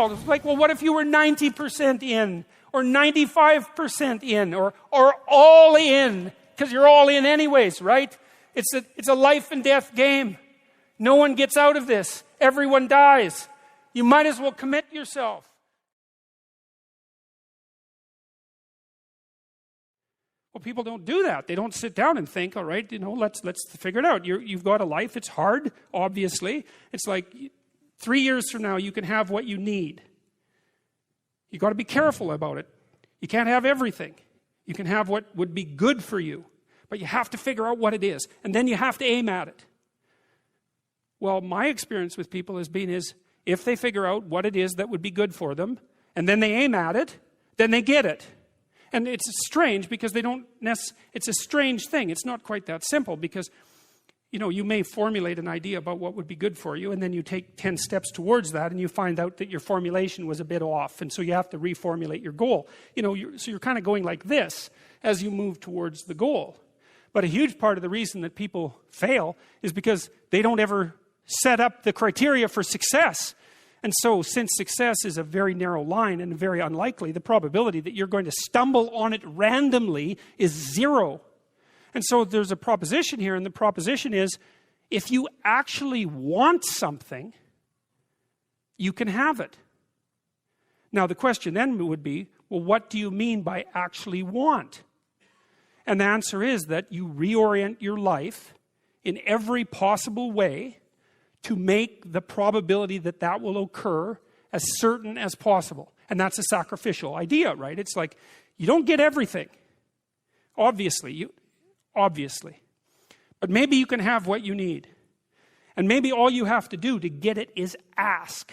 It's like, well, what if you were 90% in, or 95% in, or all in? Because you're all in anyways, right? It's a life and death game. No one gets out of this. Everyone dies. You might as well commit yourself. Well, people don't do that. They don't sit down and think, all right, let's figure it out. You've got a life. It's hard, obviously. It's like 3 years from now, you can have what you need. You've got to be careful about it. You can't have everything. You can have what would be good for you, but you have to figure out what it is, and then you have to aim at it. Well, my experience with people has been if they figure out what it is that would be good for them, and then they aim at it, then they get it. And it's strange because it's a strange thing. It's not quite that simple because you may formulate an idea about what would be good for you, and then you take 10 steps towards that, and you find out that your formulation was a bit off, and so you have to reformulate your goal. So you're kind of going like this as you move towards the goal. But a huge part of the reason that people fail is because they don't ever set up the criteria for success. And so since success is a very narrow line and very unlikely, the probability that you're going to stumble on it randomly is 0. And so there's a proposition here, and the proposition is, if you actually want something, you can have it. Now the question then would be, well, what do you mean by actually want? And the answer is that you reorient your life in every possible way to make the probability that that will occur as certain as possible. And that's a sacrificial idea, right? It's like, you don't get everything. Obviously. But maybe you can have what you need. And maybe all you have to do to get it is ask.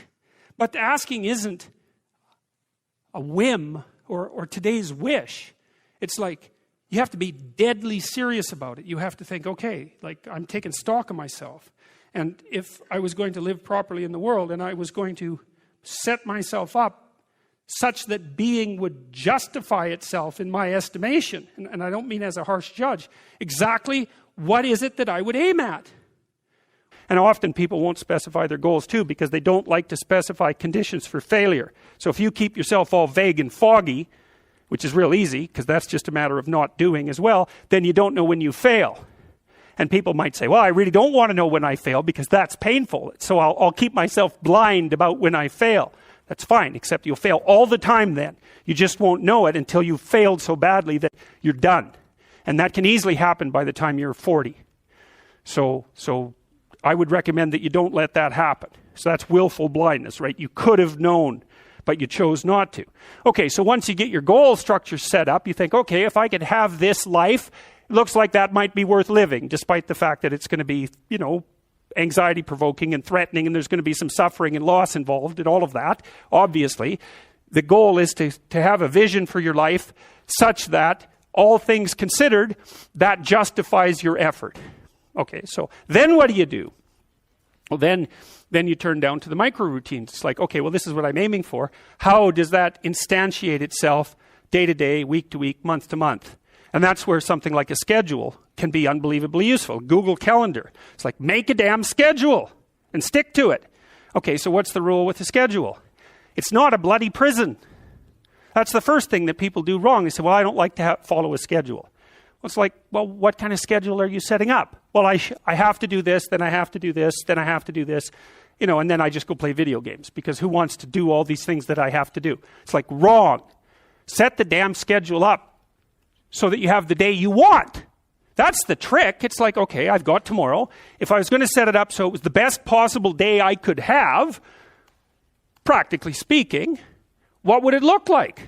But the asking isn't a whim or today's wish. It's like, you have to be deadly serious about it. You have to think, okay, like I'm taking stock of myself. And if I was going to live properly in the world and I was going to set myself up such that being would justify itself in my estimation, and I don't mean as a harsh judge, exactly what is it that I would aim at? And often people won't specify their goals too because they don't like to specify conditions for failure. So if you keep yourself all vague and foggy, which is real easy because that's just a matter of not doing as well, then you don't know when you fail. And people might say, well, I really don't want to know when I fail because that's painful. So I'll keep myself blind about when I fail. That's fine, except you'll fail all the time then. You just won't know it until you've failed so badly that you're done. And that can easily happen by the time you're 40. So I would recommend that you don't let that happen. So that's willful blindness, right? You could have known, but you chose not to. Okay, so once you get your goal structure set up, you think, okay, if I could have this life, it looks like that might be worth living, despite the fact that it's going to be, anxiety-provoking and threatening, and there's going to be some suffering and loss involved and all of that, obviously. The goal is to have a vision for your life such that, all things considered, that justifies your effort. Okay, so then what do? Well, then you turn down to the micro routines. It's like, okay, well, this is what I'm aiming for. How does that instantiate itself day to day, week to week, month to month? And that's where something like a schedule can be unbelievably useful. Google Calendar. It's like, make a damn schedule and stick to it. Okay, so what's the rule with the schedule? It's not a bloody prison. That's the first thing that people do wrong. They say, well, I don't like to follow a schedule. Well, it's like, well, what kind of schedule are you setting up? Well, I have to do this, then I have to do this, then I have to do this, and then I just go play video games because who wants to do all these things that I have to do? It's like, wrong. Set the damn schedule up so that you have the day you want. That's the trick. It's like, okay, I've got tomorrow. If I was going to set it up so it was the best possible day I could have, practically speaking, what would it look like?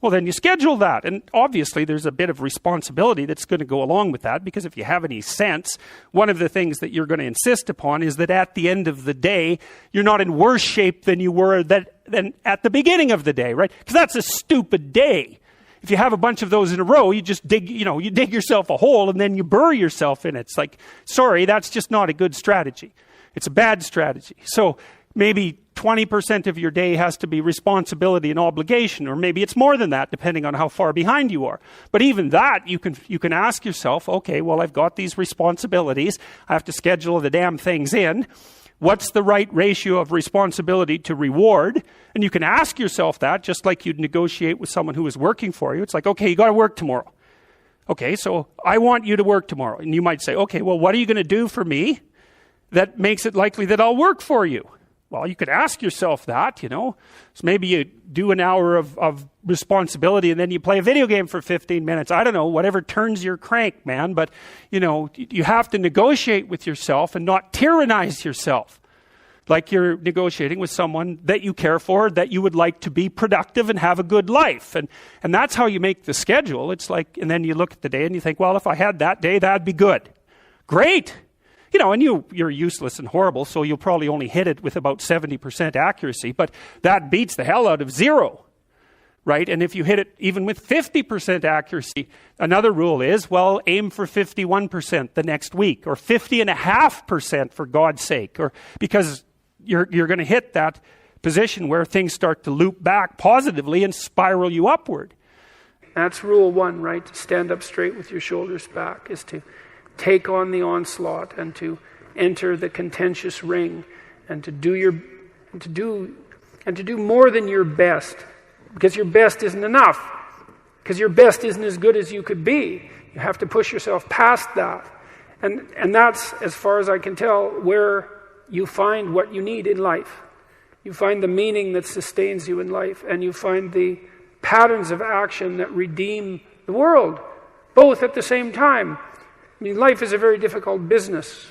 Well, then you schedule that. And obviously there's a bit of responsibility that's going to go along with that, because if you have any sense, one of the things that you're going to insist upon is that at the end of the day, you're not in worse shape than you were than at the beginning of the day, right? Because that's a stupid day. If you have a bunch of those in a row, you just dig yourself a hole and then you bury yourself in it. It's like, sorry, that's just not a good strategy. It's a bad strategy. So maybe 20% of your day has to be responsibility and obligation, or maybe it's more than that, depending on how far behind you are. But even that, you can ask yourself, okay, well, I've got these responsibilities. I have to schedule the damn things in. What's the right ratio of responsibility to reward? And you can ask yourself that, just like you'd negotiate with someone who is working for you. It's like, okay, you got to work tomorrow. Okay, so I want you to work tomorrow. And you might say, okay, well, what are you going to do for me that makes it likely that I'll work for you? Well, you could ask yourself that, So maybe you do an hour of responsibility and then you play a video game for 15 minutes. I don't know, whatever turns your crank, man. But, you have to negotiate with yourself and not tyrannize yourself. Like you're negotiating with someone that you care for, that you would like to be productive and have a good life. And that's how you make the schedule. It's like, and then you look at the day and you think, well, if I had that day, that'd be good. Great. And you're useless and horrible, so you'll probably only hit it with about 70% accuracy, but that beats the hell out of 0, right? And if you hit it even with 50% accuracy, another rule is, well, aim for 51% the next week, or 50.5% for God's sake, or because you're going to hit that position where things start to loop back positively and spiral you upward. That's rule 1, right? To stand up straight with your shoulders back, is to take on the onslaught and to enter the contentious ring and to do more than your best, because your best isn't enough, because your best isn't as good as you could be. You have to push yourself past that, and that's, as far as I can tell, where you find what you need in life. You find the meaning that sustains you in life, and you find the patterns of action that redeem the world, both at the same time. I mean, life is a very difficult business,